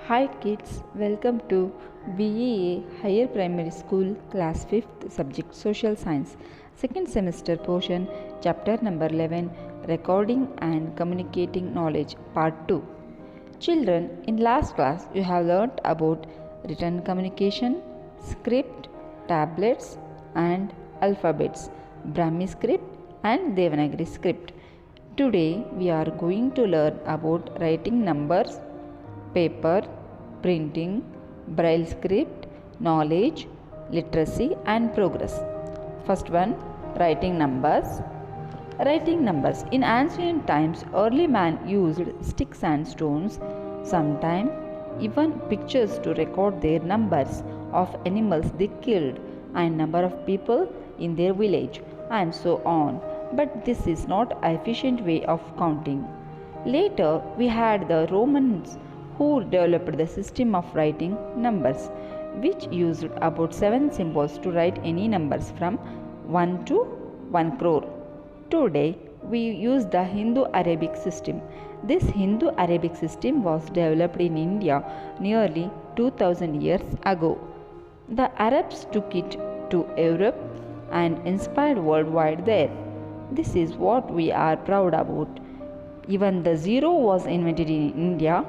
Hi kids, welcome to BEA Higher Primary School Class 5th Subject Social Science Second Semester Portion Chapter number 11 Recording and Communicating Knowledge Part 2. Children, in last class you have learnt about written communication, script, tablets and alphabets, Brahmi script and Davangere script. Today we are going to learn about writing numbers, paper, printing, braille script, knowledge, literacy and progress. First one, writing numbers. Writing numbers. In ancient times, early man used sticks and stones, sometimes even pictures to record their numbers of animals they killed and number of people in their village and so on. But this is not an efficient way of counting. Later, we had the Romans who developed the system of writing numbers, which used about 7 symbols to write any numbers from 1 to 1 crore. Today, we use the Hindu-Arabic system. This Hindu-Arabic system was developed in India nearly 2000 years ago. The Arabs took it to Europe and inspired worldwide there. This is what we are proud about. Even the zero was invented in India.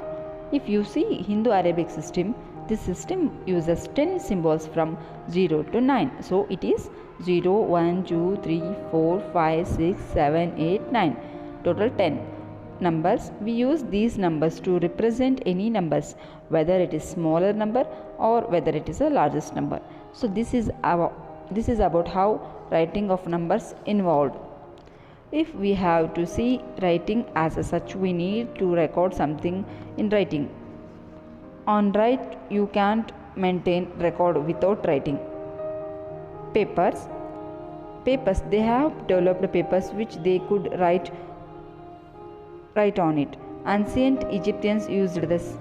If you see Hindu-Arabic system, this system uses 10 symbols from 0 to 9. So it is 0, 1, 2, 3, 4, 5, 6, 7, 8, 9. Total 10 numbers. We use these numbers to represent any numbers, whether it is smaller number or whether it is a largest number. So this is about how writing of numbers involved. If we have to see writing as such, we need to record something in writing. On write, you can't maintain record without writing. Papers, they have developed papers which they could write on it. Ancient Egyptians used this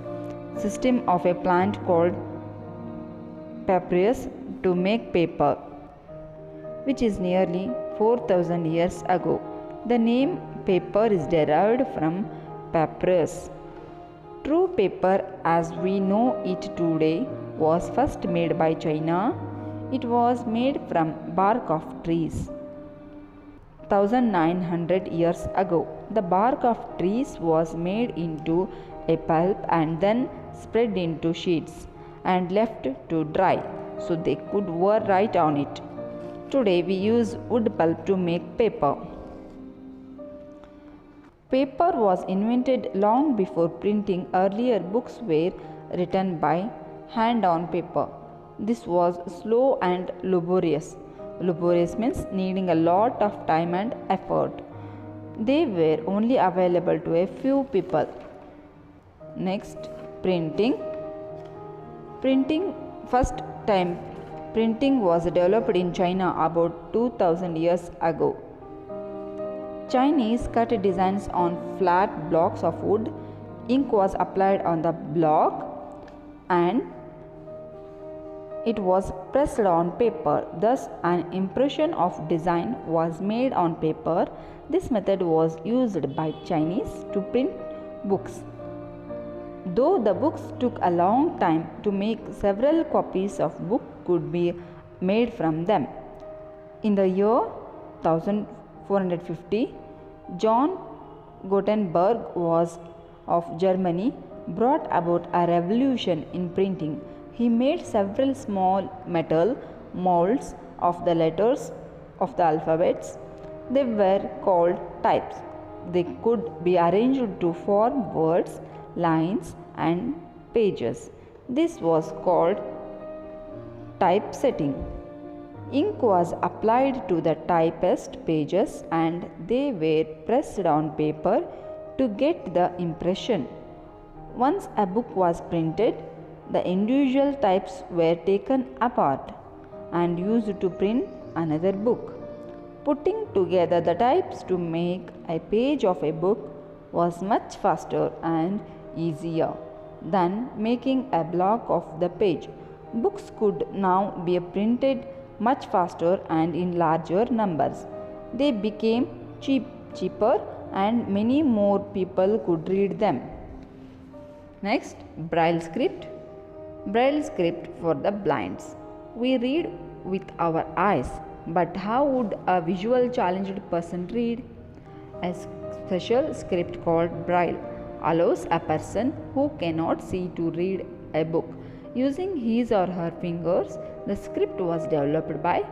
system of a plant called papyrus to make paper, which is nearly 4000 years ago. The name paper is derived from papyrus. True paper as we know it today was first made by China. It was made from bark of trees. 1900 years ago, the bark of trees was made into a pulp and then spread into sheets and left to dry so they could write on it. Today we use wood pulp to make paper. Paper was invented long before printing. Earlier books were written by hand on paper. This was slow and laborious. Laborious means needing a lot of time and effort. They were only available to a few people. Next, printing. First time printing was developed in China about 2000 years ago. Chinese cut designs on flat blocks of wood. Ink was applied on the block and it was pressed on paper. Thus, an impression of design was made on paper. This method was used by Chinese to print books. Though the books took a long time to make, several copies of book could be made from them. In the year 1450, John Gutenberg of Germany brought about a revolution in printing. He made several small metal molds of the letters of the alphabets. They were called types. They could be arranged to form words, lines and pages. This was called typesetting. Ink was applied to the typed pages and they were pressed on paper to get the impression. Once a book was printed, the individual types were taken apart and used to print another book. Putting together the types to make a page of a book was much faster and easier than making a block of the page. Books could now be printed much faster and in larger numbers. They became cheaper and many more people could read them. Next, Braille script. Braille script for the blinds. We read with our eyes, but how would a visual challenged person read? A special script called Braille allows a person who cannot see to read a book using his or her fingers. The script was developed by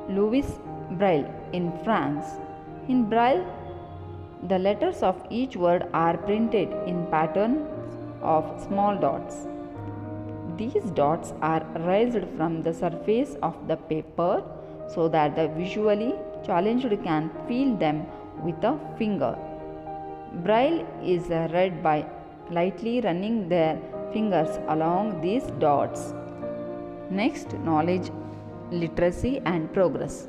Louis Braille in France. In Braille, the letters of each word are printed in patterns of small dots. These dots are raised from the surface of the paper so that the visually challenged can feel them with a finger. Braille is read by lightly running their fingers along these dots. Next, knowledge, literacy, and progress.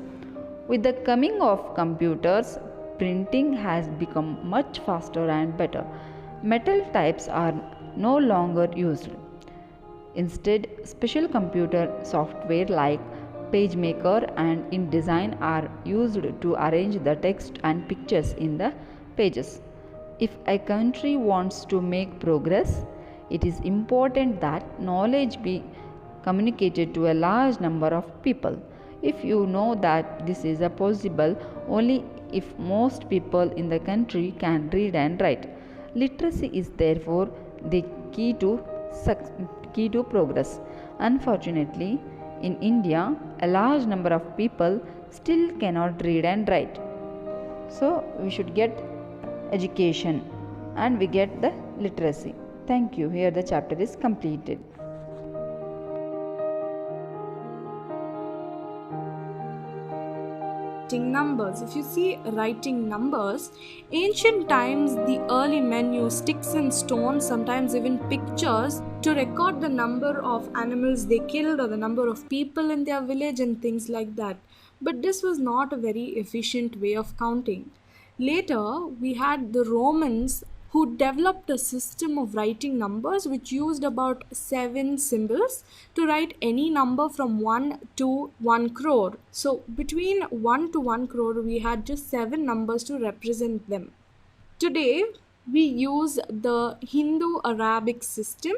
With the coming of computers, printing has become much faster and better. Metal types are no longer used. Instead, special computer software like PageMaker and InDesign are used to arrange the text and pictures in the pages. If a country wants to make progress, it is important that knowledge be communicated to a large number of people. If you know that this is possible only if most people in the country can read and write. Literacy is therefore the key to progress. Unfortunately, in India, a large number of people still cannot read and write. So, we should get education and we get the literacy. Thank you. Here the chapter is completed. Numbers. If you see writing numbers, ancient times the early men used sticks and stones, sometimes even pictures, to record the number of animals they killed or the number of people in their village and things like that. But this was not a very efficient way of counting. Later, we had the Romans who developed a system of writing numbers which used about 7 symbols to write any number from 1 to 1 crore. So between 1 to 1 crore, we had just 7 numbers to represent them. Today, we use the Hindu-Arabic system.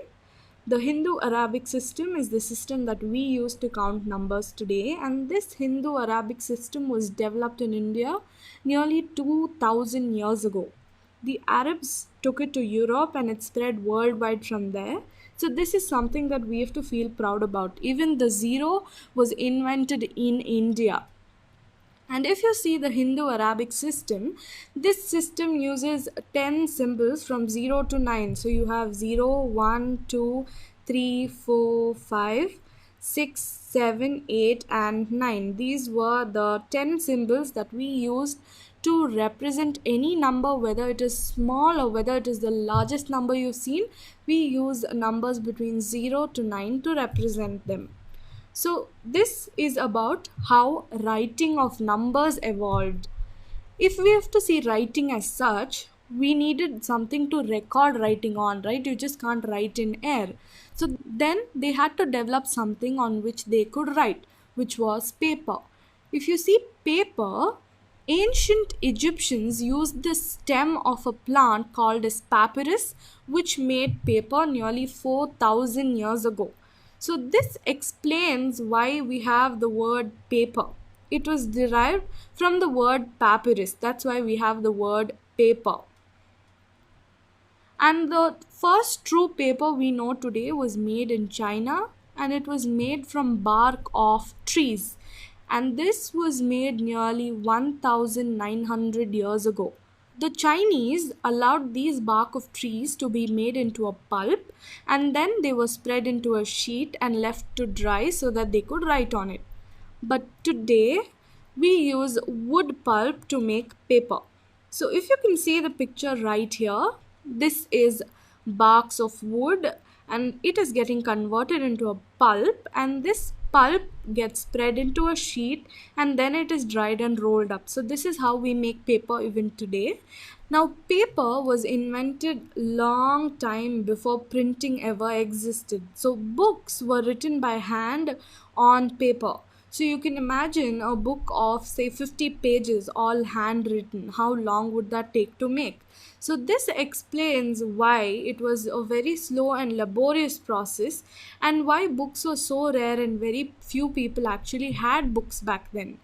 The Hindu-Arabic system is the system that we use to count numbers today, and this Hindu-Arabic system was developed in India nearly 2000 years ago. The Arabs took it to Europe and it spread worldwide from there. So this is something that we have to feel proud about. Even the zero was invented in India. And if you see the Hindu-Arabic system, this system uses 10 symbols from 0 to 9. So you have 0, 1, 2, 3, 4, 5, 6, 7, 8 and 9. These were the 10 symbols that we used to represent any number, whether it is small or whether it is the largest number you've seen. We use numbers between 0 to 9 to represent them. So this is about how writing of numbers evolved. If we have to see writing as such, we needed something to record writing on, right? You just can't write in air. So then they had to develop something on which they could write, which was paper. If you see paper, ancient Egyptians used the stem of a plant called as papyrus, which made paper nearly 4,000 years ago. So this explains why we have the word paper. It was derived from the word papyrus. That's why we have the word paper. And the first true paper we know today was made in China, and it was made from bark of trees. And this was made nearly 1900 years ago. The Chinese allowed these bark of trees to be made into a pulp, and then they were spread into a sheet and left to dry so that they could write on it. But today, we use wood pulp to make paper. So if you can see the picture right here, this is barks of wood and it is getting converted into a pulp, and this pulp gets spread into a sheet and then it is dried and rolled up. So this is how we make paper even today. Now paper was invented long time before printing ever existed. So books were written by hand on paper. So you can imagine a book of say 50 pages all handwritten. How long would that take to make? So this explains why it was a very slow and laborious process, and why books were so rare and very few people actually had books back then.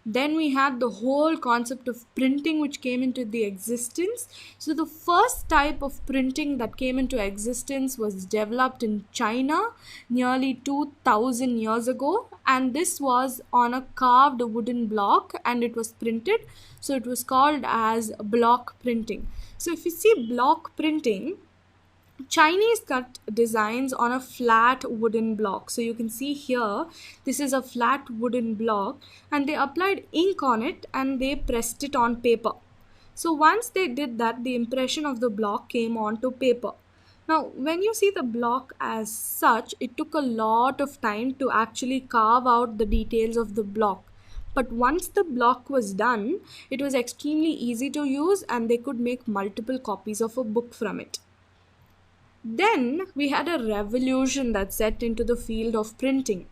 Then we had the whole concept of printing, which came into the existence. So the first type of printing that came into existence was developed in China nearly 2000 years ago, and this was on a carved wooden block and it was printed. So it was called as block printing. So if you see block printing, Chinese cut designs on a flat wooden block. So you can see here, this is a flat wooden block, and they applied ink on it and they pressed it on paper. So once they did that, the impression of the block came onto paper. Now, when you see the block as such, it took a lot of time to actually carve out the details of the block. But once the block was done, it was extremely easy to use and they could make multiple copies of a book from it. Then we had a revolution that set into the field of printing.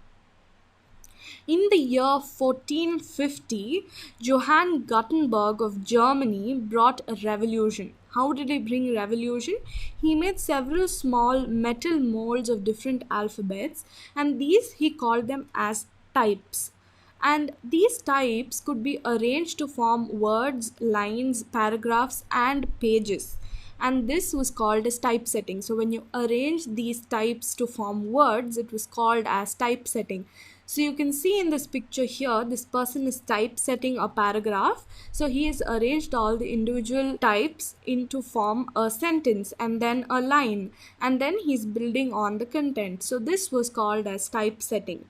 In the year 1450, Johann Gutenberg of Germany brought a revolution. How did he bring revolution? He made several small metal molds of different alphabets, and these he called them as types. And these types could be arranged to form words, lines, paragraphs, and pages. And this was called as typesetting. So when you arrange these types to form words, it was called as typesetting. So you can see in this picture here, this person is typesetting a paragraph. So he has arranged all the individual types into form a sentence and then a line, and then he's building on the content. So this was called as typesetting.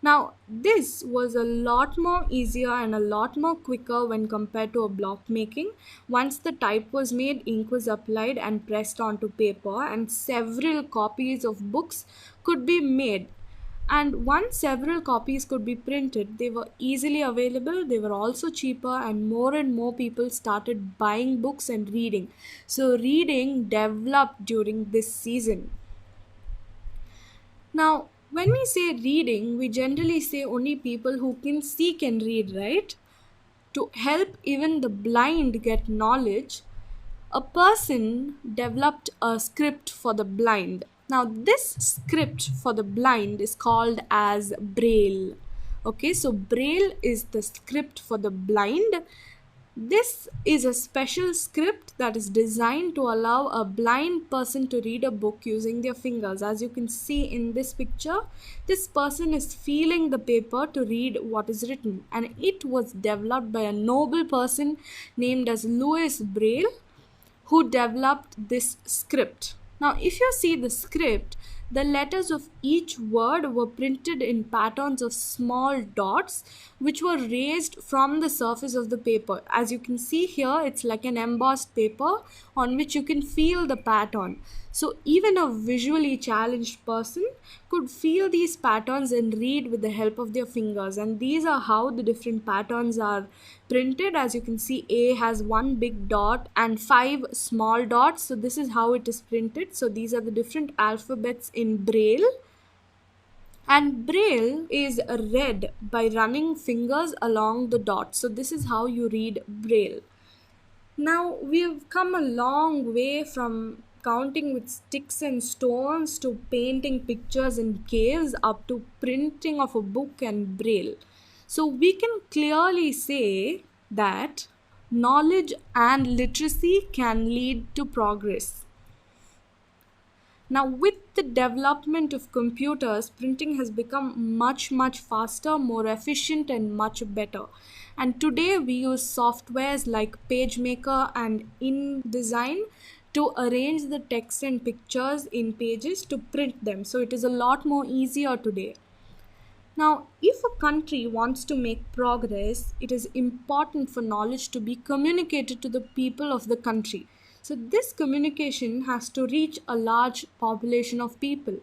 Now, this was a lot more easier and a lot more quicker when compared to a block making. Once the type was made, ink was applied and pressed onto paper, and several copies of books could be made. And once several copies could be printed, they were easily available, they were also cheaper, and more people started buying books and reading. So reading developed during this season. Now, when we say reading, we generally say only people who can see can read, right? To help even the blind get knowledge, a person developed a script for the blind. Now, this script for the blind is called as Braille. Okay, so Braille is the script for the blind. This is a special script that is designed to allow a blind person to read a book using their fingers. As you can see in this picture, this person is feeling the paper to read what is written, and it was developed by a noble person named as Louis Braille, who developed this script. Now, if you see the script, the letters of each word were printed in patterns of small dots which were raised from the surface of the paper. As you can see here, it's like an embossed paper on which you can feel the pattern. So even a visually challenged person could feel these patterns and read with the help of their fingers. And these are how the different patterns are printed. As you can see, A has one big dot and 5 small dots. So this is how it is printed. So these are the different alphabets in Braille. And Braille is read by running fingers along the dots. So this is how you read Braille. Now we've come a long way from counting with sticks and stones to painting pictures in caves up to printing of a book and Braille. So we can clearly say that knowledge and literacy can lead to progress. Now, with the development of computers, printing has become much faster, more efficient, and much better. And today we use softwares like PageMaker and InDesign to arrange the text and pictures in pages to print them. So it is a lot more easier today. Now, if a country wants to make progress, it is important for knowledge to be communicated to the people of the country. So this communication has to reach a large population of people.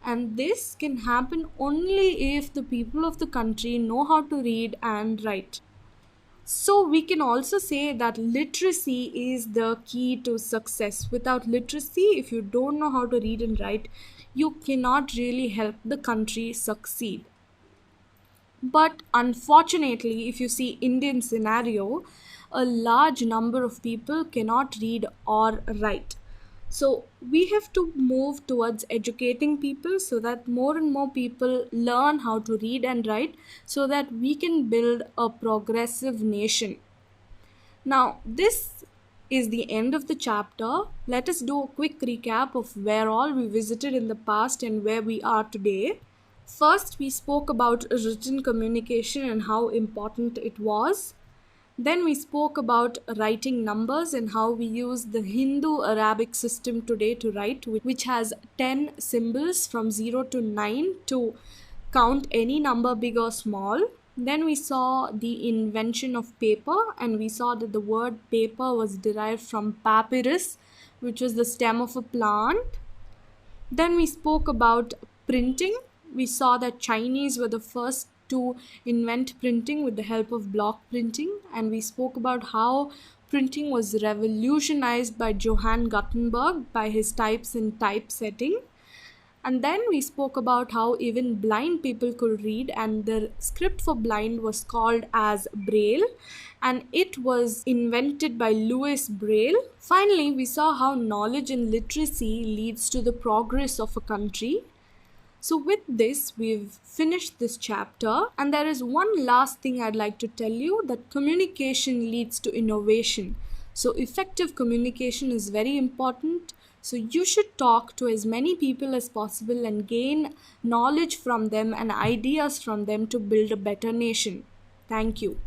And this can happen only if the people of the country know how to read and write. So we can also say that literacy is the key to success. Without literacy, if you don't know how to read and write, you cannot really help the country succeed. But unfortunately, if you see Indian scenario, a large number of people cannot read or write. So we have to move towards educating people so that more and more people learn how to read and write so that we can build a progressive nation. Now, this is the end of the chapter. Let us do a quick recap of where all we visited in the past and where we are today. First, we spoke about written communication and how important it was. Then we spoke about writing numbers and how we use the Hindu Arabic system today to write, which has 10 symbols from 0 to 9 to count any number big or small. Then we saw the invention of paper, and we saw that the word paper was derived from papyrus, which was the stem of a plant. Then we spoke about printing. We saw that Chinese were the first to invent printing with the help of block printing, and we spoke about how printing was revolutionized by Johann Gutenberg by his types and typesetting. And then we spoke about how even blind people could read, and the script for blind was called as Braille, and it was invented by Louis Braille. Finally, we saw how knowledge and literacy leads to the progress of a country. So with this, we've finished this chapter, and there is one last thing I'd like to tell you, that communication leads to innovation. So effective communication is very important. So you should talk to as many people as possible and gain knowledge from them and ideas from them to build a better nation. Thank you.